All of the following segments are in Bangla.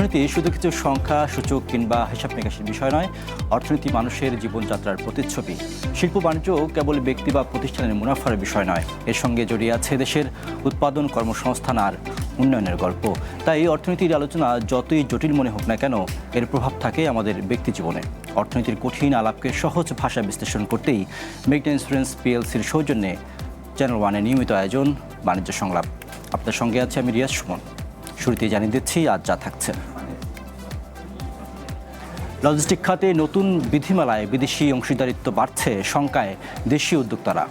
অর্থনীতি শুধু কিছু সংখ্যা সূচক কিংবা হিসাব নিকাশের বিষয় নয়, অর্থনীতি মানুষের জীবনযাত্রার প্রতিচ্ছবি। শিল্প বাণিজ্য কেবল ব্যক্তি বা প্রতিষ্ঠানের মুনাফার বিষয় নয়, এর সঙ্গে জড়িয়ে আছে দেশের উৎপাদন, কর্মসংস্থান আর উন্নয়নের গল্প। তাই অর্থনীতির আলোচনা যতই জটিল মনে হোক না কেন, এর প্রভাব থাকে আমাদের ব্যক্তি জীবনে। অর্থনীতির কঠিন আলাপকে সহজ ভাষা বিশ্লেষণ করতেই মেঘনা ইন্স্যুরেন্স পিএলসির সৌজন্যে চ্যানেল ওয়ানের নিয়মিত আয়োজন বাণিজ্য সংলাপ। আপনার সঙ্গে আছে আমি রিয়াজ সুমন। শুরুতেই জানিয়ে দিচ্ছি আজ যা থাকছে। লজিস্টিক খাতে নতুন বিধিমালায় বিদেশি অংশীদারিত্ব বাড়ছে, শঙ্কায় দেশীয় উদ্যোক্তারা।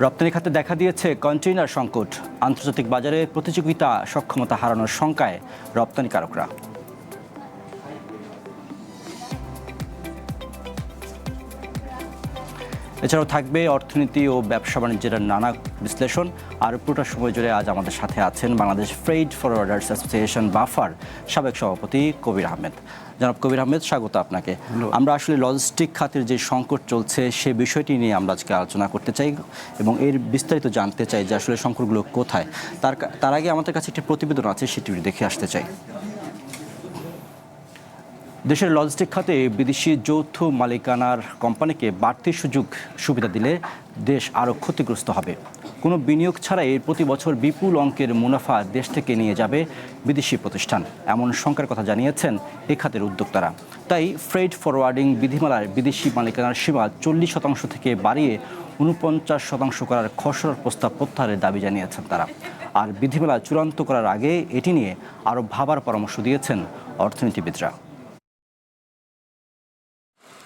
রপ্তানি খাতে দেখা দিয়েছে কন্টেইনার সংকট, আন্তর্জাতিক বাজারে প্রতিযোগিতা সক্ষমতা হারানোর শঙ্কায় রপ্তানিকারকরা। এছাড়াও থাকবে অর্থনীতি ও ব্যবসা বাণিজ্যের নানা বিশ্লেষণ। আর পুরোটা সময় জুড়ে আজ আমাদের সাথে আছেন Bangladesh freight forwarders association buffer সাবেক সভাপতি কবির আহমেদ। জনাব কবির আহমেদ, স্বাগত আপনাকে। আমরা আসলে লজিস্টিক খাতের যে সংকট চলছে সে বিষয়টি নিয়ে আমরা আজকে আলোচনা করতে চাই এবং এর বিস্তারিত জানতে চাই যে আসলে সংকটগুলো কোথায়। তার আগে আমাদের কাছে একটি প্রতিবেদন আছে, সেটি দেখে আসতে চাই। দেশের লজিস্টিক খাতে বিদেশি যৌথ মালিকানার কোম্পানিকে বাড়তি সুবিধা দিলে দেশ আরও ক্ষতিগ্রস্ত হবে। কোনো বিনিয়োগ ছাড়াই প্রতি বছর বিপুল অঙ্কের মুনাফা দেশ থেকে নিয়ে যাবে বিদেশি প্রতিষ্ঠান, এমন শঙ্কার কথা জানিয়েছেন এ খাতের উদ্যোক্তারা। তাই ফ্রেইট ফরওয়ার্ডিং বিধিমালার বিদেশি মালিকানার সীমা 40% থেকে বাড়িয়ে 49% করার খসড়ার প্রস্তাব প্রত্যাহারের দাবি জানিয়েছেন তারা। আর বিধিমালা চূড়ান্ত করার আগে এটি নিয়ে আরও ভাবার পরামর্শ দিয়েছেন অর্থনীতিবিদরা।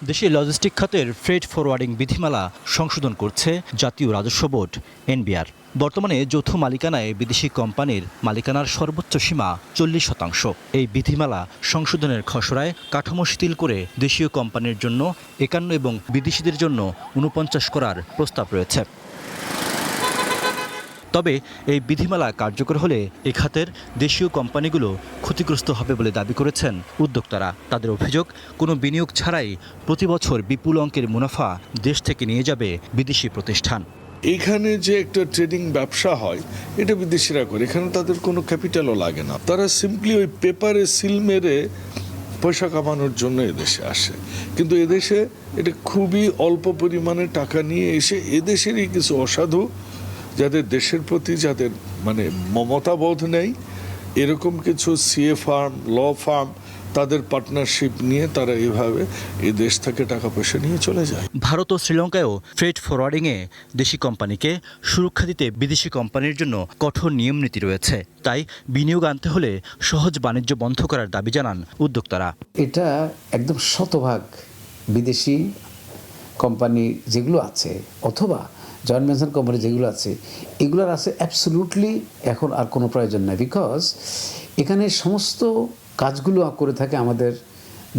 দেশে লজিস্টিক খাতের ফ্রেট ফরওয়ার্ডিং বিধিমালা সংশোধন করছে জাতীয় রাজস্ব বোর্ড এনবিআর। বর্তমানে যৌথ মালিকানায় বিদেশি কোম্পানির মালিকানার সর্বোচ্চ সীমা 40%। এই বিধিমালা সংশোধনের খসড়ায় কাঠামো শিথিল করে দেশীয় কোম্পানির জন্য 51 এবং বিদেশিদের জন্য 49 করার প্রস্তাব রয়েছে। তবে এই বিধিমালা কার্যকর হলে এ খাতের দেশীয় কোম্পানিগুলো ক্ষতিগ্রস্ত হবে বলে দাবি করেছেন উদ্যোক্তারা। তাদের অভিযোগ, কোনো বিনিয়োগ ছাড়াই প্রতি বছর বিপুল অঙ্কের মুনাফা দেশ থেকে নিয়ে যাবে বিদেশি প্রতিষ্ঠান। এখানে যে একটা ট্রেডিং ব্যবসা হয় এটা বিদেশিরা করে, এখানে তাদের কোনো ক্যাপিটালও লাগে না। তারা সিম্পলি ওই পেপারে সিল মেরে পয়সা কামানোর জন্য এদেশে আসে, কিন্তু এদেশে এটা খুবই অল্প পরিমাণে টাকা নিয়ে এসে এদেশেরই কিছু অসাধু, যাদের দেশের প্রতি যাদের মমতাবোধ নেই, এরকম কিছু সিএ ফার্ম, ল ফার্ম, তাদের পার্টনারশিপ নিয়ে তারা এইভাবে এই দেশ থেকে টাকা পয়সা নিয়ে চলে যায়। ভারত ও শ্রীলঙ্কায়ও ফ্রেট ফরওয়ার্ডিংয়ে দেশি কোম্পানিকে সুরক্ষা দিতে বিদেশি কোম্পানির জন্য কঠোর নিয়ম নীতি রয়েছে। তাই বিনিয়োগ আনতে হলে সহজ বাণিজ্য বন্ধ করার দাবি জানান উদ্যোক্তারা। এটা একদম শতভাগ বিদেশি কোম্পানি যেগুলো আছে অথবা জয়েন্ট ভেঞ্চার কোম্পানি যেগুলো আছে, এগুলোর আছে অ্যাবসলিউটলি এখন আর কোনো প্রয়োজন নাই। বিকজ এখানে সমস্ত কাজগুলো করে থাকে আমাদের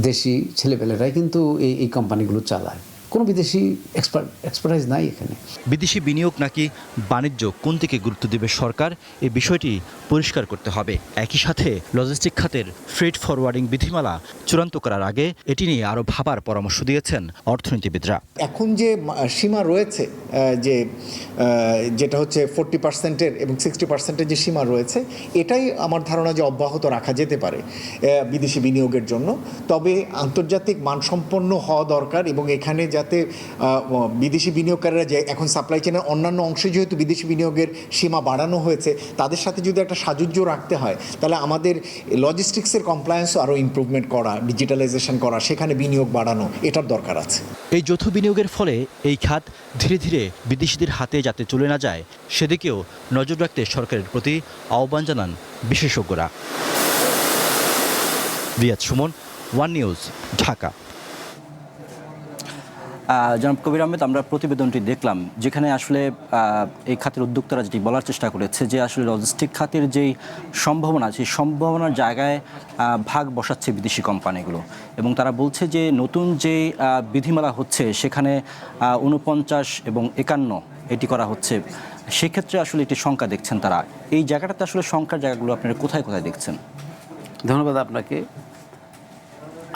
দেশি ছেলেপেলেরাই, কিন্তু এই কোম্পানিগুলো চালায়। কোনো বিদেশি এক্সপার্টাইজ নাই এখানে। বিদেশি বিনিয়োগ নাকি বাণিজ্য, কোন দিকে গুরুত্ব দেবে সরকার, এই বিষয়টি পরিষ্কার করতে হবে। একই সাথে লজিস্টিক খাতের ফ্রেট ফরওয়ার্ডিং বিধিমালা চূড়ান্ত করার আগে এটি নিয়ে আরও ভাবার পরামর্শ দিয়েছেন অর্থনীতিবিদরা। এখন যে সীমা রয়েছে, যেটা হচ্ছে 40% এবং 60% যে সীমা রয়েছে, এটাই আমার ধারণা যে অব্যাহত রাখা যেতে পারে বিদেশি বিনিয়োগের জন্য। তবে আন্তর্জাতিক মানসম্পন্ন হওয়া দরকার এবং এখানে যাতে বিদেশি বিনিয়োগকারীরা, যে এখন সাপ্লাই চেনের অন্যান্য অংশে যেহেতু বিদেশি বিনিয়োগের সীমা বাড়ানো হয়েছে, তাদের সাথে যদি একটা সাযুজ্য রাখতে হয়, তাহলে আমাদের লজিস্টিক্সের কমপ্লায়েন্সও আরও ইমপ্রুভমেন্ট করা, ডিজিটালাইজেশন করা, সেখানে বিনিয়োগ বাড়ানো, এটার দরকার আছে। এই যৌথ বিনিয়োগের ফলে এই খাত ধীরে ধীরে বিদেশিদের হাতে যাতে চলে না যায়, সেদিকেও নজর রাখতে সরকারের প্রতি আহ্বান জানান বিশেষজ্ঞরা। Riaz Suman, one news, Dhaka. জনাব কবির আহমেদ, আমরা প্রতিবেদনটি দেখলাম যেখানে আসলে এই খাতের উদ্যোক্তারা যেটি বলার চেষ্টা করেছে যে আসলে লজিস্টিক খাতের যেই সম্ভাবনা, সেই সম্ভাবনার জায়গায় ভাগ বসাচ্ছে বিদেশি কোম্পানিগুলো এবং তারা বলছে যে নতুন যে বিধিমালা হচ্ছে সেখানে 49 এবং 51 এটি করা হচ্ছে। সেক্ষেত্রে আসলে একটি শঙ্কা দেখছেন তারা। এই জায়গাটাতে আসলে শঙ্কার জায়গাগুলো আপনারা কোথায় কোথায় দেখছেন? ধন্যবাদ আপনাকে।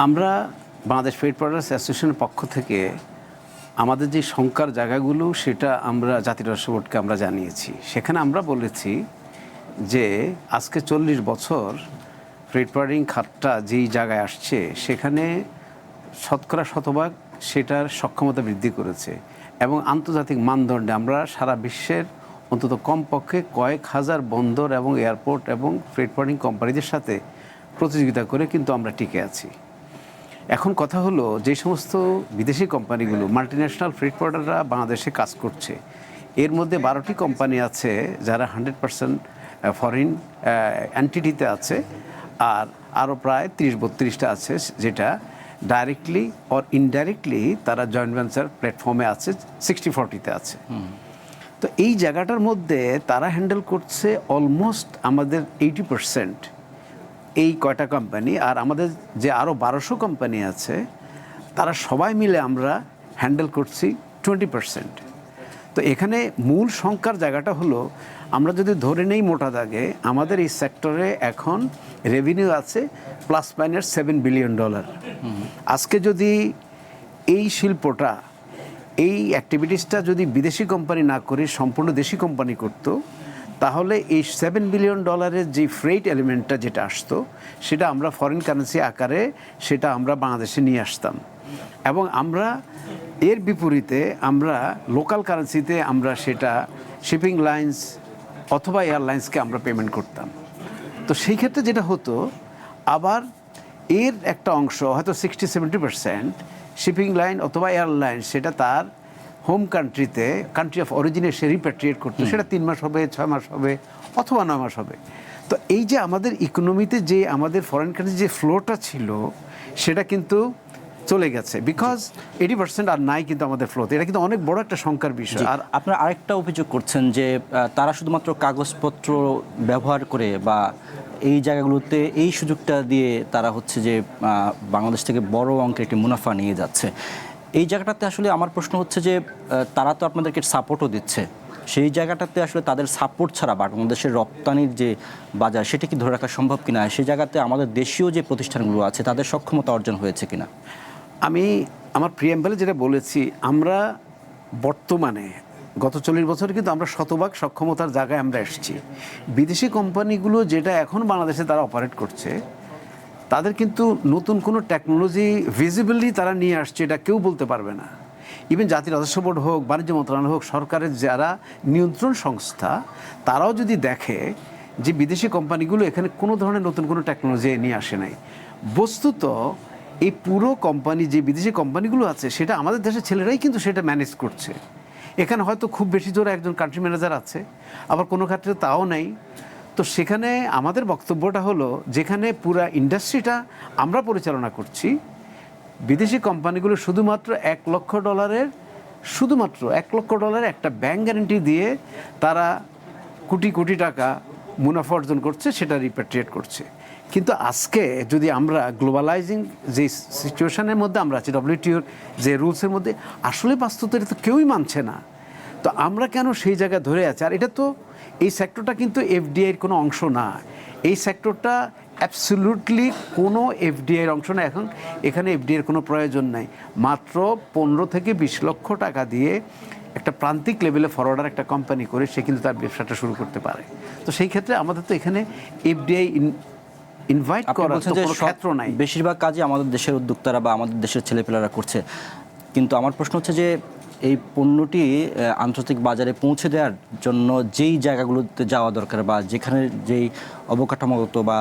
আমরা বাংলাদেশ ফ্রেট ফরওয়ার্ডার্স অ্যাসোসিয়েশনের পক্ষ থেকে আমাদের যে শঙ্কার জায়গাগুলো সেটা আমরা জাতীয় রাজস্ব বোর্ডকে আমরা জানিয়েছি। সেখানে আমরা বলেছি যে আজকে 40 বছর ফ্রেট ফরওয়ার্ডিং খাতটা যেই জায়গায় আসছে সেখানে শতকরা শতভাগ সেটার সক্ষমতা বৃদ্ধি করেছে এবং আন্তর্জাতিক মানদণ্ডে আমরা সারা বিশ্বের অন্তত কমপক্ষে কয়েক হাজার বন্দর এবং এয়ারপোর্ট এবং ফ্রেট ফরওয়ার্ডিং কোম্পানিদের সাথে প্রতিযোগিতা করে কিন্তু আমরা টিকে আছি। এখন কথা হলো যে সমস্ত বিদেশি কোম্পানিগুলো মাল্টিন্যাশনাল ফ্রেট ফরওয়ার্ডাররা বাংলাদেশে কাজ করছে, এর মধ্যে 12টি কোম্পানি আছে যারা 100% ফরেন এন্টিটিতে আছে, আর আরও প্রায় 30-32টা আছে যেটা ডাইরেক্টলি অর ইনডাইরেক্টলি তারা জয়েন্ট ভেঞ্চার প্ল্যাটফর্মে আছে, 60-40তে আছে। তো এই জায়গাটার মধ্যে তারা হ্যান্ডেল করছে অলমোস্ট আমাদের 80% এই কয়টা কোম্পানি, আর আমাদের যে আরও 1200 কোম্পানি আছে তারা সবাই মিলে আমরা হ্যান্ডেল করছি 20%। তো এখানে মূল সংখ্যার জায়গাটা হলো আমরা যদি ধরে নেই মোটা দাগে আমাদের এই সেক্টরে এখন রেভিনিউ আছে ±7 বিলিয়ন ডলার। আজকে যদি এই শিল্পটা এই অ্যাক্টিভিটিসটা যদি বিদেশি কোম্পানি না করে সম্পূর্ণ দেশি কোম্পানি করত, তাহলে এই 7 বিলিয়ন ডলারের যে ফ্রেট এলিমেন্টটা যেটা আসতো সেটা আমরা ফরেন কারেন্সি আকারে সেটা আমরা বাংলাদেশে নিয়ে আসতাম, এবং আমরা এর বিপরীতে আমরা লোকাল কারেন্সিতে আমরা সেটা শিপিং লাইন্স অথবা এয়ারলাইন্সকে আমরা পেমেন্ট করতাম। তো সেই ক্ষেত্রে যেটা হতো, আবার এর একটা অংশ হয়তো 60-70% শিপিং লাইন অথবা এয়ারলাইন সেটা তার হোম কান্ট্রিতে, কান্ট্রি অফ অরিজিনে সে রিপ্যাট্রিয়েট করতো, সেটা 3 মাস হবে, 6 মাস হবে অথবা 9 মাস হবে। তো এই যে আমাদের ইকোনমিতে যে আমাদের ফরেন কান্ট্রি যে ফ্লোটা ছিল সেটা কিন্তু চলে গেছে, বিকজ 80% আর নাই কিন্তু আমাদের ফ্লোতে। এটা কিন্তু অনেক বড় একটা শঙ্কার বিষয়। আর আপনারা আরেকটা অভিযোগ করছেন যে তারা শুধুমাত্র কাগজপত্র ব্যবহার করে বা এই জায়গাগুলোতে এই সুযোগটা দিয়ে তারা হচ্ছে যে বাংলাদেশ থেকে বড় অঙ্কের একটি মুনাফা নিয়ে যাচ্ছে। এই জায়গাটাতে আসলে আমার প্রশ্ন হচ্ছে যে তারা তো আপনাদেরকে সাপোর্টও দিচ্ছে, সেই জায়গাটাতে আসলে তাদের সাপোর্ট ছাড়া বাংলাদেশের রপ্তানির যে বাজার সেটা কি ধরে রাখা সম্ভব কিনা, সেই জায়গাতে আমাদের দেশীয় যে প্রতিষ্ঠানগুলো আছে তাদের সক্ষমতা অর্জন হয়েছে কিনা? আমি আমার প্রিয়াম্বলে যেটা বলেছি, আমরা বর্তমানে গত 40 বছরে কিন্তু আমরা শতভাগ সক্ষমতার জায়গায় আমরা এসেছি। বিদেশি কোম্পানিগুলো যেটা এখন বাংলাদেশে তারা অপারেট করছে তাদের কিন্তু নতুন কোনো টেকনোলজি ভিজিবলি তারা নিয়ে আসছে এটা কেউ বলতে পারবে না। ইভেন জাতীয় রাজস্ব বোর্ড হোক, বাণিজ্য মন্ত্রণালয় হোক, সরকারের যারা নিয়ন্ত্রণ সংস্থা তারাও যদি দেখে যে বিদেশি কোম্পানিগুলো এখানে কোনো ধরনের নতুন কোনো টেকনোলজি নিয়ে আসে নাই। বস্তুত এই পুরো কোম্পানি যে বিদেশি কোম্পানিগুলো আছে সেটা আমাদের দেশের ছেলেরাই কিন্তু সেটা ম্যানেজ করছে। এখানে হয়তো খুব বেশি জোরে একজন কান্ট্রি ম্যানেজার আছে, আবার কোনো ক্ষেত্রে তাও নেই। তো সেখানে আমাদের বক্তব্যটা হলো, যেখানে পুরা ইন্ডাস্ট্রিটা আমরা পরিচালনা করছি, বিদেশি কোম্পানিগুলো শুধুমাত্র $1 লক্ষ একটা ব্যাংক গ্যারান্টি দিয়ে তারা কোটি কোটি টাকা মুনাফা অর্জন করছে, সেটা রিপ্যাট্রিয়েট করছে। কিন্তু আজকে যদি আমরা গ্লোবালাইজিং যে সিচুয়েশনের মধ্যে আমরা আছি, ডব্লিউটিওর যে রুলসের মধ্যে, আসলে বাস্তবতা এটা তো কেউই মানছে না। তো আমরা কেন সেই জায়গায় ধরে আছি? আর এটা তো এই সেক্টরটা কিন্তু এফডিআইয়ের কোনো অংশ না। এই সেক্টরটা অ্যাবসলিউটলি কোনো এফডিআইয়ের অংশ না। এখন এখানে এফডিআইয়ের কোনো প্রয়োজন নাই। মাত্র 15 থেকে 20 লক্ষ টাকা দিয়ে একটা প্রান্তিক লেভেলে ফরওয়ার্ডার একটা কোম্পানি করে সে কিন্তু তার ব্যবসাটা শুরু করতে পারে। তো সেই ক্ষেত্রে আমাদের তো এখানে এফডিআই ইনভাইট করার কোনো ক্ষেত্র নাই। বেশিরভাগ কাজই আমাদের দেশের উদ্যোক্তারা বা আমাদের দেশের ছেলেপেলেরা করছে। কিন্তু আমার প্রশ্ন হচ্ছে যে এই পণ্যটি আন্তর্জাতিক বাজারে পৌঁছে দেওয়ার জন্য যেই জায়গাগুলোতে যাওয়া দরকার বা যেখানে যেই অবকাঠামোগত বা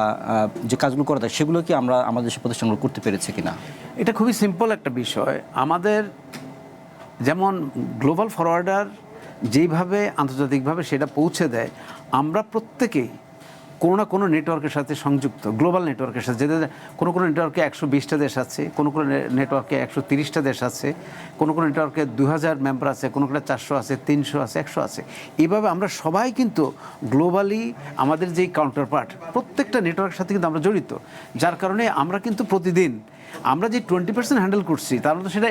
যে কাজগুলো করা যায় সেগুলো কি আমরা আমাদের দেশের প্রতিষ্ঠানগুলো করতে পেরেছে কিনা? এটা খুবই সিম্পল একটা বিষয়। আমাদের যেমন গ্লোবাল ফরওয়ার্ডার যেইভাবে আন্তর্জাতিকভাবে সেটা পৌঁছে দেয়, আমরা প্রত্যেকেই কোনো না কোনো নেটওয়ার্কের সাথে সংযুক্ত, গ্লোবাল নেটওয়ার্কের সাথে। কোনো কোনো নেটওয়ার্কে 120টা দেশ আছে, কোনো কোনো নেটওয়ার্কে 130টা দেশ আছে, কোনো কোনো নেটওয়ার্কে 2000 মেম্বার আছে, কোনো কোনো 400 আছে, 300 আছে, 100 আছে। এইভাবে আমরা সবাই কিন্তু গ্লোবালি আমাদের যেই কাউন্টার পার্ট প্রত্যেকটা নেটওয়ার্কের সাথে কিন্তু আমরা জড়িত। যার কারণে আমরা কিন্তু প্রতিদিন আমরা যে 20% হ্যান্ডেল করছি তার মধ্যে সেটা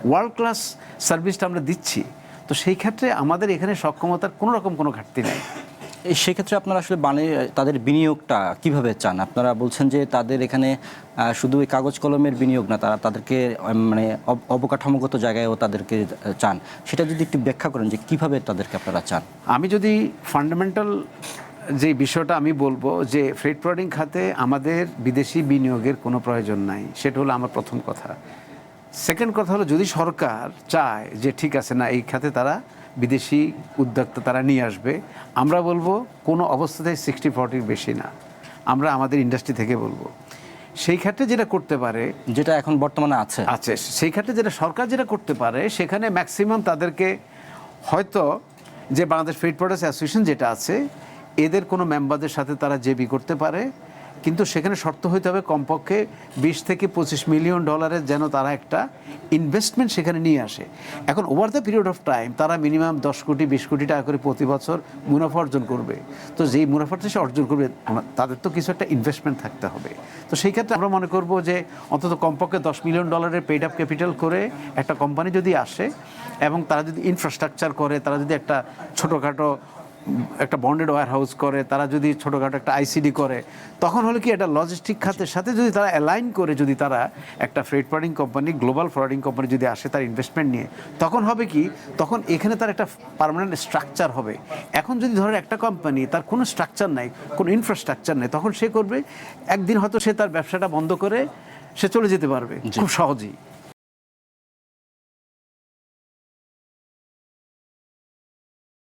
ওয়ার্ল্ড ক্লাস সার্ভিসটা আমরা দিচ্ছি। তো সেই ক্ষেত্রে আমাদের এখানে সক্ষমতার কোনো রকম কোনো ঘাটতি নেই। সেক্ষেত্রে আপনারা আসলে তাদের বিনিয়োগটা কিভাবে চান? আপনারা বলছেন যে তাদের এখানে শুধু এই কাগজ কলমের বিনিয়োগ না, তাদেরকে মানে অবকাঠামোগত জায়গায়ও তাদেরকে চান। সেটা যদি একটু ব্যাখ্যা করেন যে কিভাবে তাদেরকে আপনারা চান। আমি যদি ফান্ডামেন্টাল যে বিষয়টা আমি বলবো যে ফ্রেট ফরওয়ার্ডিং খাতে আমাদের বিদেশি বিনিয়োগের কোনো প্রয়োজন নাই, সেটা হলো আমার প্রথম কথা। সেকেন্ড কথা হলো যদি সরকার চায় যে ঠিক আছে না এই খাতে তারা বিদেশি উদ্যোক্তা তারা নিয়ে আসবে, আমরা বলবো কোনো অবস্থাতেই 60-40 বেশি না, আমরা আমাদের ইন্ডাস্ট্রি থেকে বলবো। সেই ক্ষেত্রে যেটা করতে পারে, যেটা এখন বর্তমানে আছে, সেই ক্ষেত্রে যেটা সরকার যেটা করতে পারে, সেখানে ম্যাক্সিমাম তাদেরকে হয়তো যে বাংলাদেশ ফ্রেট প্রোডাক্টস অ্যাসোসিয়েশন যেটা আছে এদের কোনো মেম্বারদের সাথে তারা জেবি করতে পারে, কিন্তু সেখানে শর্ত হইতে হবে কমপক্ষে 20 থেকে 25 মিলিয়ন ডলারের যেন তারা একটা ইনভেস্টমেন্ট সেখানে নিয়ে আসে। এখন over the period of time তারা মিনিমাম 10 কোটি 20 কোটি টাকা করে প্রতি বছর মুনাফা অর্জন করবে। তো যেই মুনাফাটা সে অর্জন করবে তাদের তো কিছু একটা ইনভেস্টমেন্ট থাকতে হবে। তো সেই ক্ষেত্রে আমরা মনে করব যে অন্তত কমপক্ষে 10 মিলিয়ন ডলারের পেইড আপ ক্যাপিটাল করে একটা কোম্পানি যদি আসে এবং তারা যদি ইনফ্রাস্ট্রাকচার করে, তারা যদি একটা ছোটোখাটো একটা বন্ডেড ওয়্যার হাউস করে, তারা যদি ছোটোখাটো একটা আইসিডি করে, তখন হলো কি একটা লজিস্টিক খাতের সাথে যদি তারা অ্যালাইন করে যদি তারা একটা freight forwarding company, global forwarding company যদি আসে তার ইনভেস্টমেন্ট নিয়ে, তখন হবে কি, তখন এখানে তার একটা পার্মানেন্ট স্ট্রাকচার হবে। এখন যদি ধরেন একটা কোম্পানি তার কোনো স্ট্রাকচার নাই, কোনো ইনফ্রাস্ট্রাকচার নেই, তখন সে করবে একদিন হয়তো সে তার ব্যবসাটা বন্ধ করে সে চলে যেতে পারবে খুব সহজেই।